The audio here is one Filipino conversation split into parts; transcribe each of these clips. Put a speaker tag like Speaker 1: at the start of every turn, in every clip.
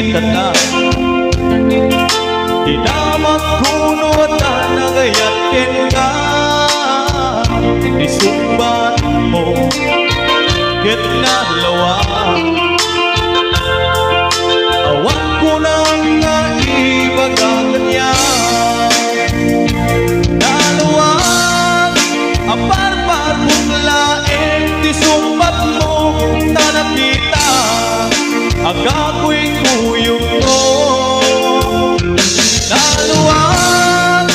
Speaker 1: nakita na di na magkuno at nagayatin ka isumbat mo ket nalawa awan ko nang naibagan niya naluwag apar-par kong laeng di sumbat mo na nakita agako'y kuyog mo naluwag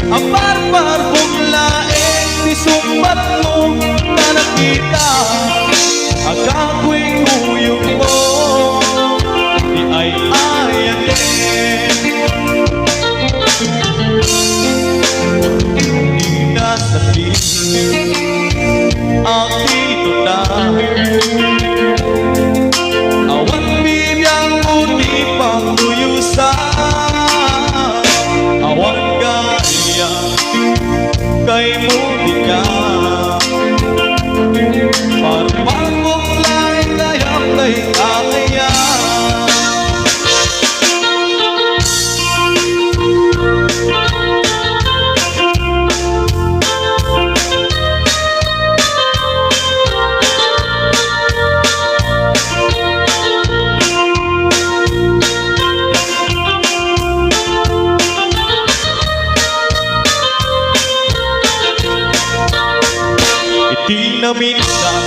Speaker 1: apar-par kong laeng di sumbat mo na nakita agako'y kuyog mo di ay ayatin di nasakit akito na awan bibiyang utipang tuyusan awan kaya kay muti ka parang kong lain layang kay kakaya di na minsan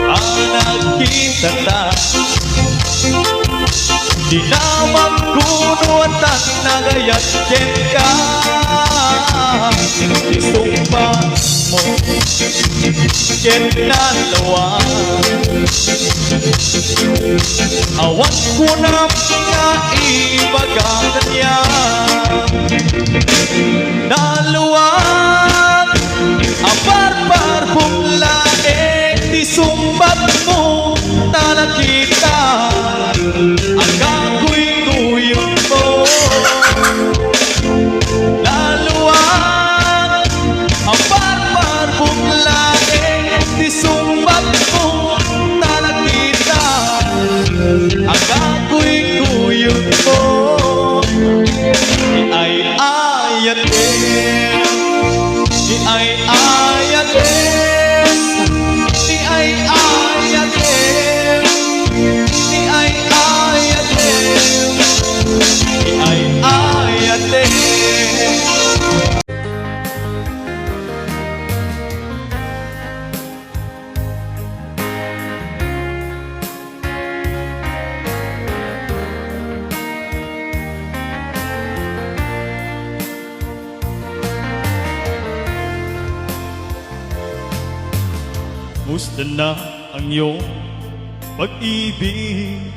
Speaker 1: ang nagkita na di na magkuno at ang nagayatin ka isumpa mo ket nalawa awan ko na naibagan niya naluwag apar-par kong laeng di sumbat mo na nakita agako'y kuyog mo naluwag apar-par kong laeng di sumbat mo na nakita agako'y kuyog mo di ay ayatin di ay ayatin di ay ayatin di ay ayatin di ay ayatin musta na ang iyong pag-ibig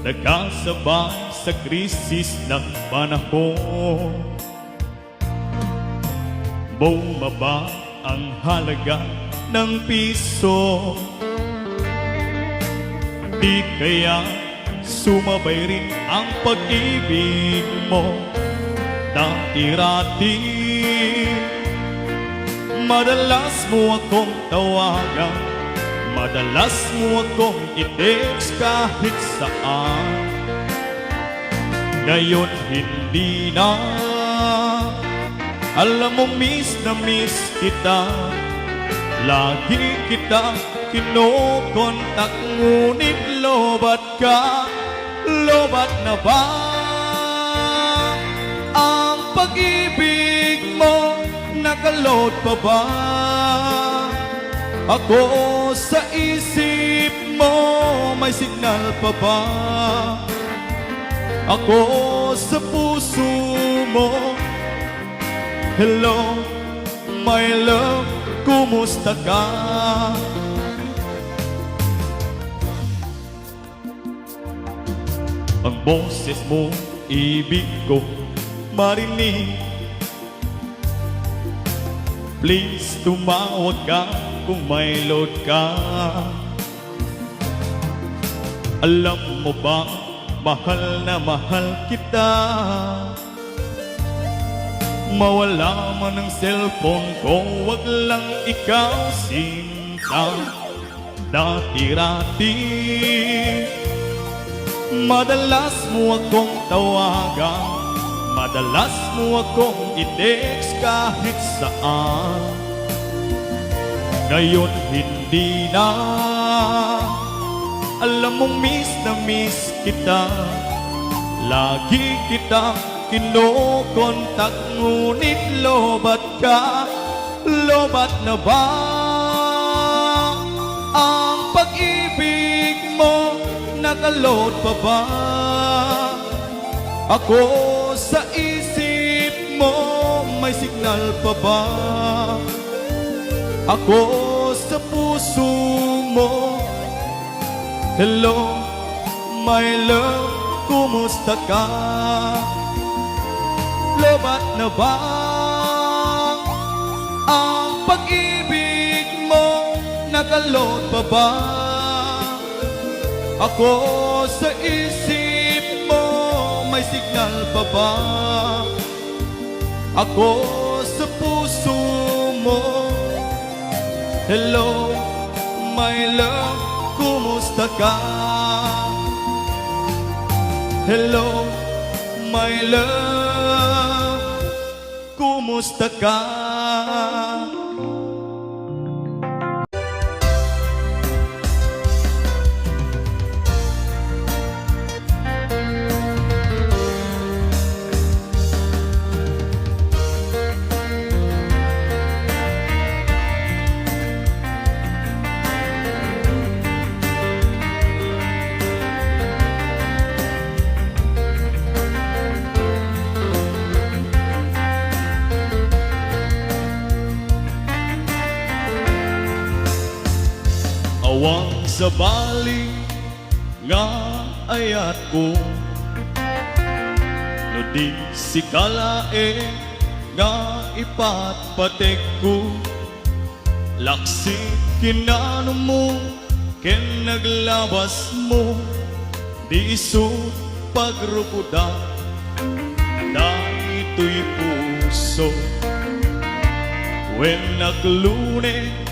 Speaker 1: nagkasabay sa krisis ng panahon bumaba ang halaga ng piso di kaya sumabay rin ang pag-ibig mo na irati madalas mo akong tawagan madalas mo akong i-text kahit saan ngayon hindi na alam mo miss na miss kita lagi kita kinokontak ngunit lobat ka lobat na ba ang pag-ibig mo nakalot pa ba ako sa isip mo may signal pa ba ako sa puso mo hello my love kumusta ka ang boses mo ibig ko marinig please tumawag ka kung may load ka alam mo ba mahal na mahal kita mawala man ang cellphone ko wag lang ikaw sinta dati-rati. Madalas mo akong tawagan, madalas mo akong i-text kahit saan. Ngayon hindi na, alam mong miss na miss kita. Lagi kitang kinokontak, ngunit lobat ka. Lobat na ba ang pag-ibig mo? Nakalot pa ba ako sa isip mo? May signal pa ba ako sa puso mo? Hello, my love, kumusta ka? Lobat na ba ang pag-ibig mo? Nakalot pa ba ako sa isip mo? May signal pa ba ako sa puso mo? Hello, my love, kumusta ka? Hello, my love, kumusta ka? Awang sa bali nga ayat ko, no di si kalae nga ipatpatek ko. Laksi kinano mo, ken naglabas mo, di isut pagrukuda, dahito'y puso. When naglune,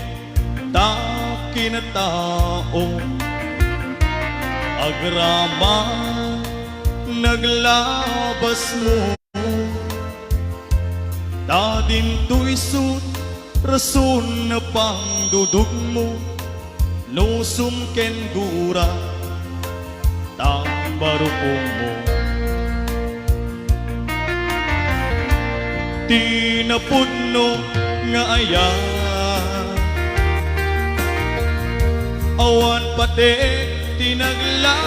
Speaker 1: kinatao agrama naglabas mo, tadin to'y sut rason na pangdudug mo, nusum ken gura tambarupong mo. Tinapudno nga ayan, awan pati tinaglabas,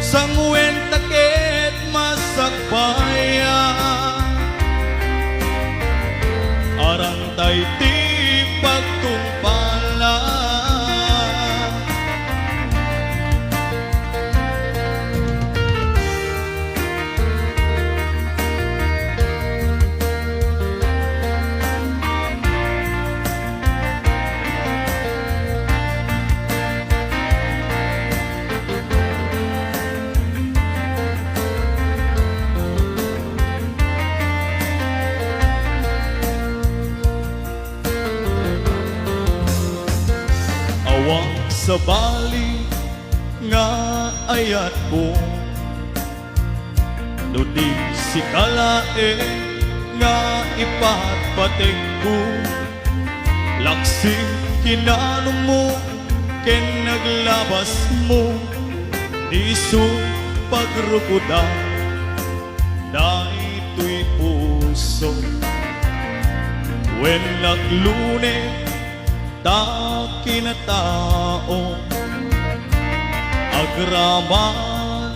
Speaker 1: sangwen taket masakbaya, arang tay ti pagtumpala. Awang sa bali nga ayat ko, no di si kalae nga ipatpatek ko. Laksi kinano mo, ken naglabas mo, di su pagrukuda, dahito'y puso. When naglune, kinatao agraman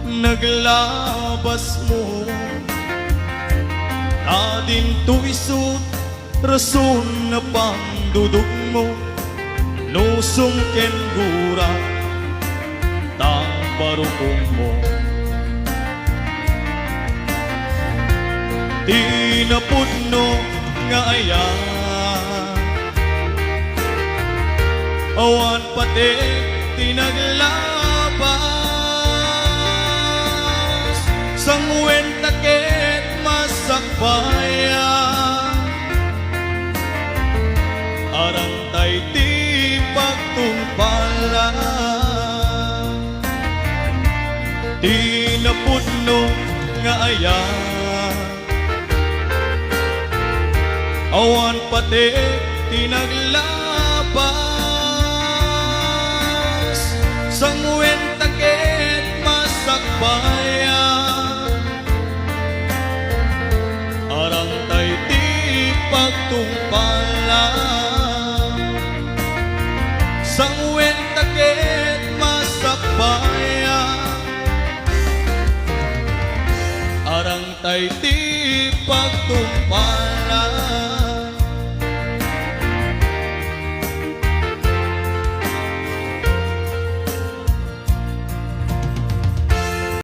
Speaker 1: naglabas mo, adin to'y sut rason na pangdudug mo, nusum ken gura tambarupong mo. Tinapudno nga ayan, awan pati tinaglabas, sangwen taket masakbaya, tinapudno nga aya. Awan pati tinaglabas, sangwen takit masakbaya. Arang tay ti pagtumpala, sangwen takit masakbaya. Arang tay ti pagtumpala.